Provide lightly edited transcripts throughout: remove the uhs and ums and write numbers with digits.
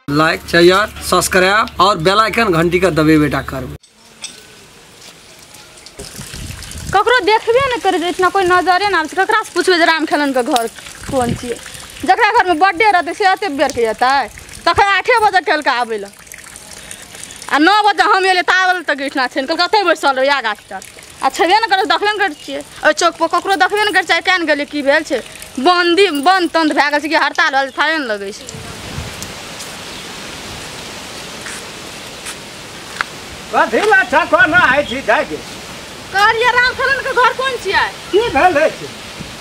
Like share subscribe और bell icon घंटी का दबे बेटा कर ककरो देखबे न करे इतना कोई नजरे ना ककरा से पूछबे जे राम खेलन के घर कौन छिए जकरा घर में बर्थडे रहते से अते बेर के जेतै तखन 8 बजे चल के आबै ल आ 9 बजे हम एले तावल तक इतना छन कल कते बैसल रह या गाछ तर आ छबे न करे देखले न करे छिए ओइ चौक पर ककरो देखबे न करे चाहे केन गेले की भेल छै बंद तंद भए गेल छै कि हड़ताल वाल थारे न लगै छै कथिला ठकोना है छी जाके कहलिए राम खेलन के घर कोन छिए की भेल छै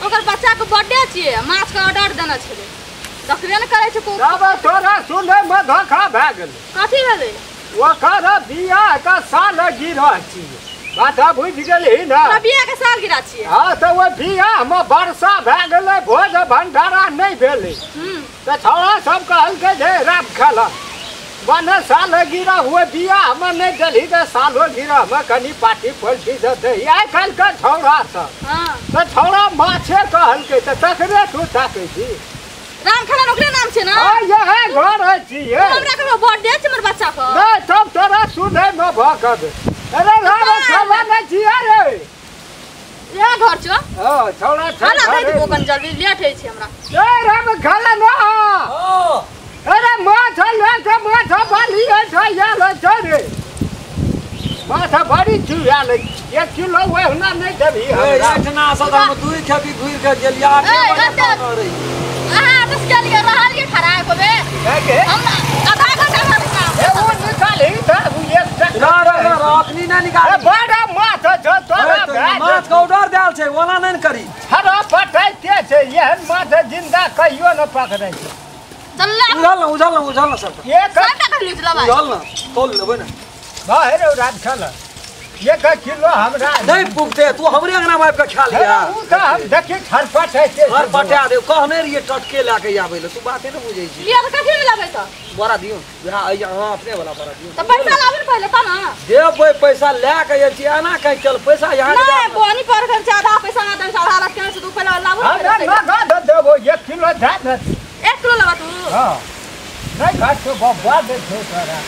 ओकर बच्चा के बर्थडे छिए माछ के ऑर्डर देना छले देखबे न करे छै को अब तोरा सुनै में धोखा भए गेल कथि भेलै ओकर बियाह का साल गिरह छी बात बुझ गेलही ना बियाह के साल गिरा छिए हां त ओ बियाह में वर्षा भए गेलै भोज भंडारा नहीं भेलै त छौड़ा सब कहल के जे राम खेला बने साल गिरा हुए बियाह में नहीं गेली त सालो गिरह में कनी पार्टी पलटी दे आइ काल्हि के छौड़ा सब हां त छौड़ा माछे कहल के त तकरे तू ताकै छी राम खेलन ओकरे नाम छै ना हां यही घर छी हमरा के बर्थडे छै हमर बच्चा के नहीं तब तोरा सुनै में भकद अरे राम खेला नहीं छी रे ये घर छ हां छौड़ा खाना दे दो कन जल्दी लेट है छै हमरा ए राम खेला ना हां अरे माथा लेके माथा बाली है यार छोरे माथा बड़ी चुया ले 1 किलो ओहना नहीं देबी हमरा इतना सदा में तू खेबी घुर के गेलिया बस के लिए रहलिए खराब होबे के हम आधा घंटा में ए वो निकाली त एक ना अपनी ना निकाल बड़ा माथा छ तोरा माछ का ऑर्डर देल छै ओना नहीं करी हरा पटाइते छै एहन माथा जिंदा कहियो न पकड़ै छै चल उझल ना सब ये काटा कर ली चला भाई उझल ना तोल लेबै ना बाहर रात खला 1 किलो हमरा नहीं पुगते तू हमरे अंगना में के खा लिया उ त हम देखि छरपट है से हर पटा दे कहने रहिए टटके लाके आबै ल तू बाते न बुझै छी लिया कथि में लाबै त बड़ा दियो हां अपने वाला बड़ा दियो त पैसा लाबे पहले त ना देबै पैसा ले के जे छी आना कहीं चल पैसा यहां के नहीं बोनी पर कर से आधा पैसा ना दे आधा लाख के से तू पहले लाबो ना गा देबो 1 किलो धा दे 1 किलो लाबा तू हां नहीं घाट तो बब्बा दे छो तोरा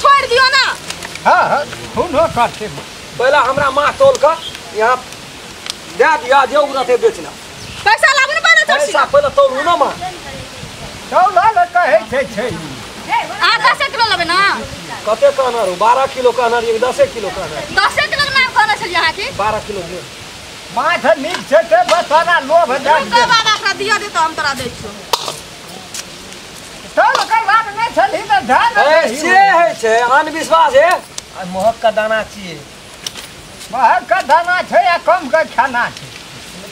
छोड़ दियो ना हां खूनो करते पहला हमरा मां तोल का यहां दे दिया जे उगरते बेचना पैसा लाबे न पड़े तो पैसा पहले तोल ना मां चौला ल कहै छै 10 किलो लाबे ना कते कहना रो 12 किलो कहना रे 10 किलो कहना 10 किलो नाम कहना छै यहां के 12 किलो दे माछ नीक छै ते बसाना लोभ दे के बाबा एकरा दिया दे तो हम तोरा दै छियो चल कर बात नहीं छली त ध्यान से है छे अनविश्वास है महक का दाना चाहिए महक का दाना छै या कम का खाना छै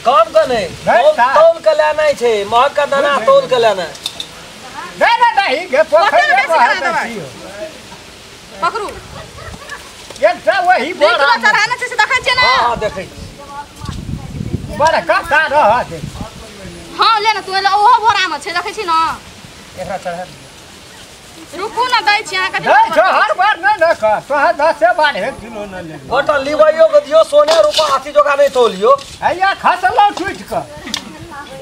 कम का नहीं तौल के लेना है छे महक का दाना तौल के लेना नहीं के पोखर में बहत छियो पकड़ू एकटा वही बड़ा किलो चढ़ाना छै से देखै छियै ना हां देखै बड़ा काटा रह दे हां ले ना तू ओहो बोरा में छै देखै छी ना एकरा चढ़ा रुकू ना दै छी अहाँ कथि नहीं छ हर बार नहीं न का तो 10 12 किलो न ले गोटा लिवाइयो के दियो सोने रूपा हाथी जोगा नहीं तोलियो हैया खसलो टूट के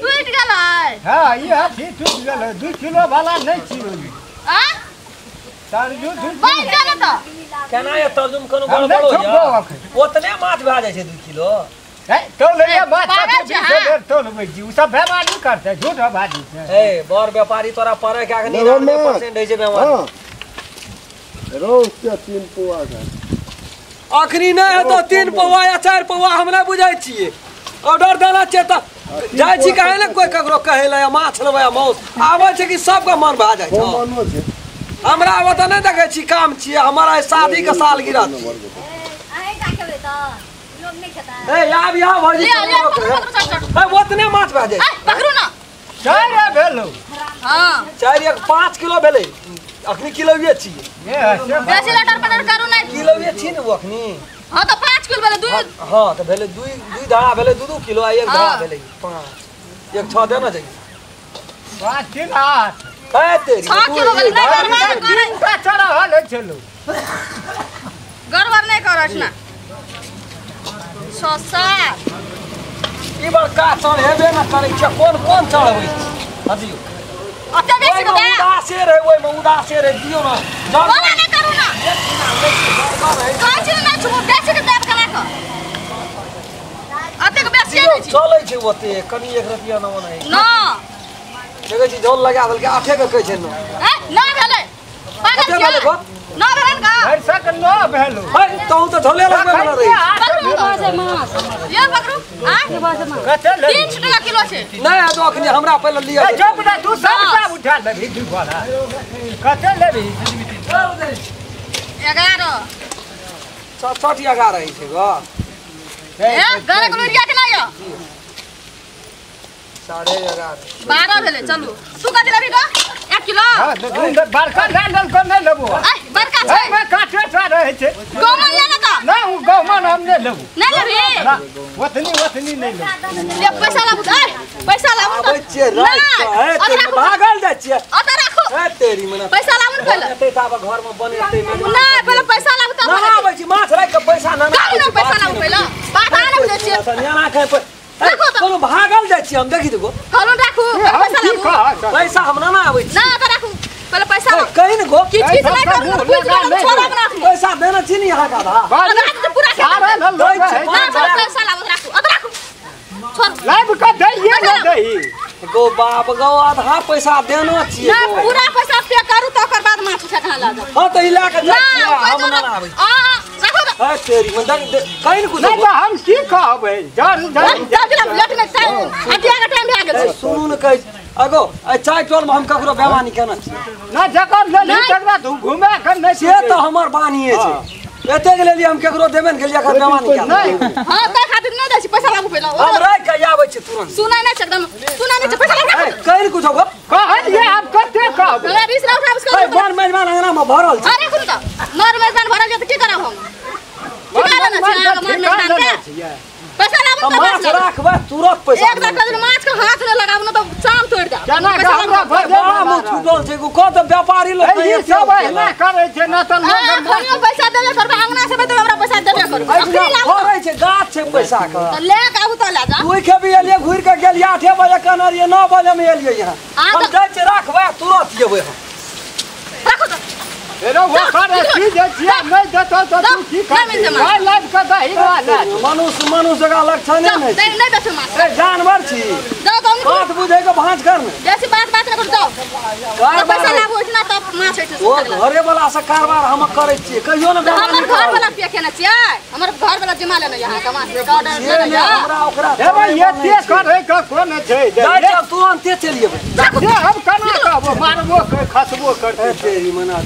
टूट गेलै हां ये हाथी टूट गेलै 2 किलो वाला नहीं छियो आ तरजू बैठ गेलै त केना ये तर्जुम कनु गड़बड़ हो या ओतने माछ भा जाय छै 2 किलो है तो ले बात से तो ले जी सब बेमानी करते झूठ बाजी ए बड़ व्यापारी तोरा परे के अखनी 90% है छै बेमानी रोज के 3 पौआ का अखनी नहीं है तो 3 पौआ या 4 पौआ हम नहीं बुझाई छिए ऑर्डर देना छै त जाय छी काहे ने कोई ककरो कहे ला माछ लेबा मौस आबै छै कि सब के मन भा जाय छै मनो छै हमरा अब त नहीं देखे छी काम छिए हमारा शादी के साल गिरा छै आए का केबे त लोग नहीं खाता ए याब या भौजी ए ओतने माछ भा जाय पकड़ू ना चार भेलो हां 4 1 5 किलो भेलै अखनी किलो ये छिए ये बेसी लेटर पटर करू ना किलो ये छी ने अखनी हां तो 5 किलो भेलै 2 हां तो भेलै 2 धारा भेलै 2 किलो आ 1 धारा भेलै 5 1 6 देना चाहिए 5 किलो 8 है तेरी 6 किलो भेलै नहीं गड़बड़ करे का चढ़ा हल चलो गड़बड़ नहीं करस ना 6 7 ई बड़का चढ़ेबे न करै छै कोन चढ़बै हदियो ओते बेसी के उदासे रे ओइ में उदासे रे दियो न बोला नहीं करू ना कहै छी ना छु बेसी के देब कला को ओते के बेसी नहीं छी चलै छै ओते कनी 1 रुपया न ओनै ना देखै छी झोल लगा देलकै 8 के कहै छै न ना भेलै पागल कते छियै भेलै गो ना भेलै का ऐसा के न भेलो है तहु त झोले लगबे वाला रही पकड़ू कहां से माछ ये पकड़ू आ के बासे माछ कते ले 3 टका किलो छै नहीं आ तो अखनी हमरा पहले लिया ए चुप ना तू सबटा उठा लेबी दू वाला कते लेबी 11 60 11 रही छै गो ए गरे को लिया के ना यो 11.5 12 भेलै चलू तू कते लेबी गो 1 किलो हां बड़का डंडल को नहीं लेबो ए बड़का ए छै मैं काटे सा रहे छे गोमा ले ना त ना हूं गौमन हम नहीं लेबो नहीं लेबी ना वतनी नहीं लेबो ले पैसा लाबू ए पैसा लाबू आबै छियै रात है ते भागल जाइ छियै ओते राखू ए तेरी मने पैसा लाबू पहले एते ताब घर में बनेतै ना पहले पैसा लाबू त ना आबै छी माछ राख के पैसा ना ना पैसा लाबू पहले बात आ ना बुझै छियै सनियाना खाय पे कोनो भागल जाइ छी हम देखि देगो कहलू राखू पैसा लाबू पैसा हम ना आबै छी ना त राखू पहले पैसा लाबू कहीं न गो किछ नहीं करू कुछ नहीं छोड़ा ना राखू पैसा देना छी नहीं यहाँ का धा राख तो पूरा सारा न दै छै ना पैसा लाबू राखू अब राखू छोड़ लाइव का दइए न दही गो बाप गो आधा पैसा देना छी ना पूरा पैसा पे करू तो ओकर बाद माछ ठेकाना ला जा हां त इला के जाइ छी हम ना आबै आ राखू है तेरी मन कहीं न कुछ नहीं तो हम की कहबै जर जल्दी लेट में टाइम हटिया का टाइम भए गेल सुनू न कह अगो ए चाय टोल में हम ककरो बेमानी केना छी ना जकर ले जकरा तू घुमे कर नहीं से तो हमर बानिए छै एते के लिए हम केकरो देबे न गेलिया कर बेमानी के नहीं हां त खातिर नहीं दै छी पैसा लाबू पहले हम राख के आबै छी तुरंत सुनाई नहीं एकदम सुनाई नहीं पैसा लाबू कहीं न कुछ गो कहलिए आप कते कहबै हमरा 20 लाख उठा ए उसको बन मेजबान अंगना में भरल छै अरे कुन त मर मैदान भरल त की करब हम ठिकाना ना छै मर मैदान के पैसा लाबू हम त माछ राखबे तुरंत पैसा एक दर कदर माछ के हाथ में लगाबू न तो चाम तोड़ दे केना के हमरा बाबू छूटल छै को त व्यापारी लोग ए सब ना करे छै ना त खनियो पैसा देबे करबे अंगना से तो हमरा पैसा देबे करबे अखनी लाबू फरै छै गाछ छै पैसा के त ले के आबू त ले जा तू के भी एलिए घुर के गेलिए 8 बजे कनरिए 9 बजे में एलिए यहाँ हम जाइ छै राखबे तुरंत जेबै हम राखू त एरो वो करे की जे छिया नहीं देतो तो तू की कर भाई लाइव का दही वाला मनुष्य का लक्षण नहीं नहीं नहीं बेचो माछ ए जानवर छी जाओ तो बात बुझे के भांज कर में जैसे बात न करू जाओ पैसा लाबू इतना तब माछ है वो घरे वाला से कारोबार हम करे छी कहियो न हमर घर वाला पे केना छियै हमर घर वाला जमा लेना यहाँ का माछ का ऑर्डर ये लेना हमरा ओकरा ए भाई ये ते करे का कोन छै जाइ छै तुरंत चलिए ये हम कना कहबो मारबो खसबो करते तेरी मना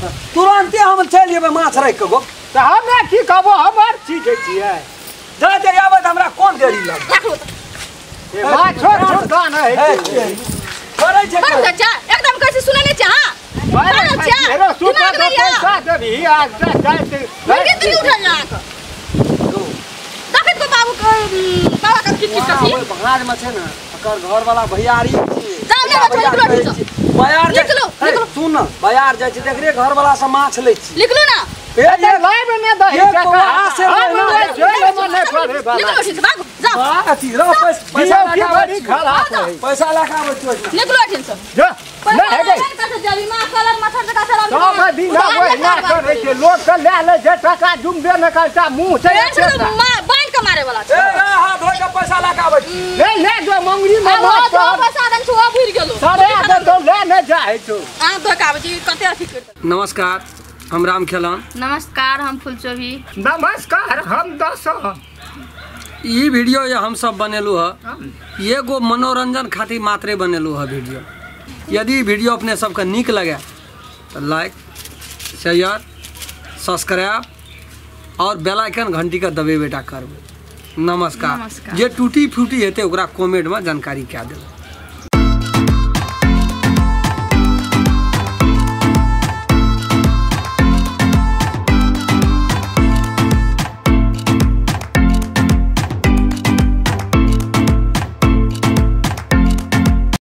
तुरंते हम चल जेबै माछ राख के गो त हमे की कहबो हमर चीज छियै जाय ते आबै त हमरा कोन देरी लग राखू ए माछो छुटा नहीं करे छै बड़ चाचा एकदम कैसे सुने नहीं छै हां बड़ चाचा एरो सुता तो पैसा देबी आज जाते मुर्गी दिली उठल ना को देखत को बाबा का किट किट कथी बंगाल में छै न ओकर घर वाला भैयारी छी जाओ ने निकलो बयार निकलो सुन बयार जाइ छी देख रे घर वाला से माछ लै छी निकलो ना ए ये लाइव में दही ये का कौआ से हम जेल में नहीं पड़े वाला निकलो ठीक भागो जाओ अथी रो पैसा की बड़ी खराब है पैसा लगा आबै छी निकलो ठीक से जा नहीं है गई कैसे जली मां कलर मथर का सलाम सब दिन वही ना करे के लोग के ले ले जे टका जुम्बे न करता मुंह से बांध के मारे वाला ए हाथ धोइ के पैसा लगा आबै छी नहीं ले जो मंगरी में आ मत जो पैसा दन छुआ भूल गेलो सारे आदे तो ले न जाए तो आ तो काबे जी कते अथी करते नमस्कार हम राम खेलान नमस्कार हम फुलचोभी नमस्कार हम दस ई वीडियो ये हम सब बनेलू है ये गो मनोरंजन खातिर मात्रे बनेलू है वीडियो यदि वीडियो अपने सबके नीक लगे तो लाइक शेयर सब्सक्राइब और बेल आइकन घंटी का दबे बेटा करबे नमस्कार जे टूटी फूटी हेते ओकरा कमेंट में जानकारी क्या देबे।